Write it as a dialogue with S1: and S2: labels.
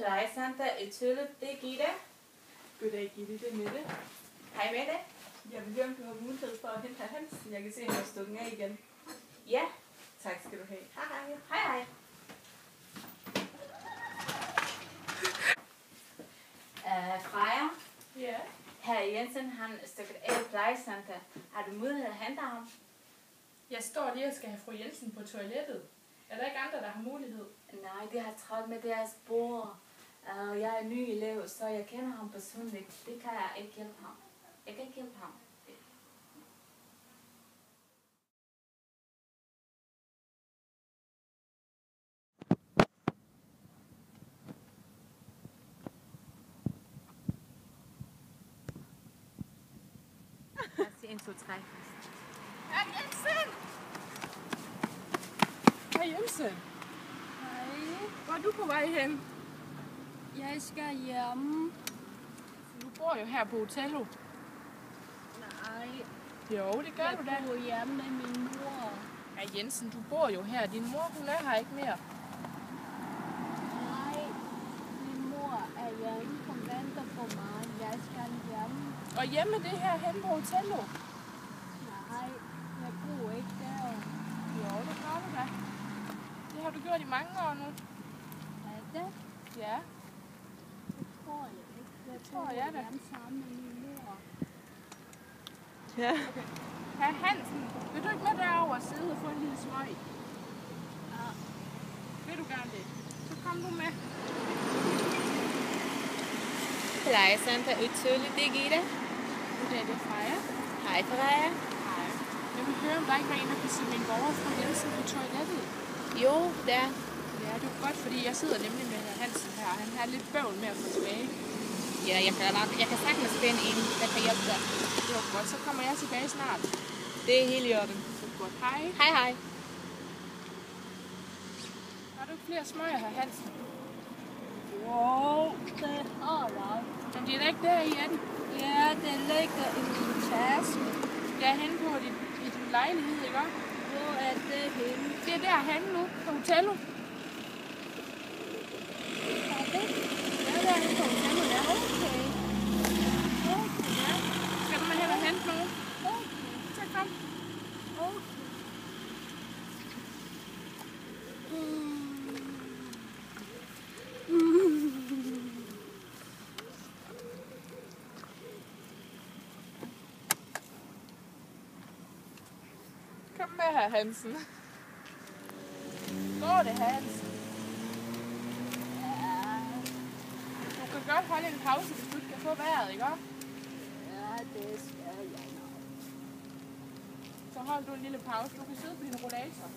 S1: Plejecenter i Tølle, det er Gitte.
S2: Goddag Gitte, det er Mette.
S1: Hej Mette.
S2: Jeg vil høre, om du har mulighed for at hente herr Hansen. Jeg kan se, at han har stukket af igen.
S1: Ja.
S2: Tak skal du have.
S1: Hej hej. Freja.
S2: Ja.
S1: Herr Jensen, han stukket af i Plejecenter. Har du mulighed at hente ham?
S2: Jeg står lige og skal have fru Jensen på toilettet. Er der ikke andre, der har mulighed?
S1: Nej, de har travlt med deres bord. Jeg er ny elev, så jeg kender ham personligt. Det kan jeg ikke hjælpe ham. Jeg kan ikke hjælpe ham. Lad os se 1, 2, 3.
S2: Herr Jensen! Herr Jensen!
S3: Hej.
S2: Hvor er du på vej hen?
S3: Jeg skal hjem.
S2: Du bor jo her på Hotello.
S3: Nej,
S2: Jo, det gør du da.
S3: jeg bor hjemme med min mor.
S2: Herr Jensen, du bor jo her. Din mor, hun er her ikke mere.
S3: Nej, min mor er hjemme. Hun venter på mig. Jeg skal hjem.
S2: Og hjemme det her hen på Hotello.
S3: Nej, jeg bor ikke der.
S2: Jo, det gør du da. Det har du gjort i mange år nu.
S3: Er det?
S2: Ja.
S3: Det tror jeg ikke. Jeg
S2: tror
S3: bor
S2: jeg da.
S3: hjemme sammen med min mor.
S2: Ja. Okay. Herr Hansen, vil du ikke med derover og sidde og få en lille smøg?
S3: Ja.
S2: Vil du gerne det? Så kom du med.
S1: Plejecenter i Tølle, det er Gitte.
S2: Goddag, det er Freja.
S1: Hej Freja.
S2: Hej. Jeg vil høre, om der ikke var en, der kan sige min borger fra Jensen på toilettet.
S1: Jo, der.
S2: Ja, det er godt, fordi jeg sidder nemlig med herr Hansen her. Han har lidt bøvl med at få tilbage.
S1: Ja, jeg kan sagtens finde en, der kan hjælpe dig.
S2: Det var godt, så kommer jeg tilbage snart.
S1: Det er helt i orden.
S2: Det er godt. Hej.
S1: Hej hej.
S2: Har du ikke flere smøger, herr Hansen?
S3: Jo, det har jeg.
S2: Men det er da ikke der i er den.
S3: Ja, den ligger i min taske.
S2: Jeg er henne på i din lejlighed, ikke også?
S3: Hvor er det henne?
S2: Det er derhenne nu, på Hotello.
S3: Er det?
S2: Ja, derhenne på Hotello, ja.
S3: Okay. Okay.
S2: Ja. Skal du med hen og hente nogen?
S3: Okay.
S2: Så kom.
S3: Okay.
S2: Kom med, herr Hansen. Går det, Hansen?
S3: Ja.
S2: Du kan godt holde en pause, hvis du ikke kan få vejret, ikke også?
S3: Ja, det skal jeg nok.
S2: Så hold du en lille pause. Du kan sidde på din rollator.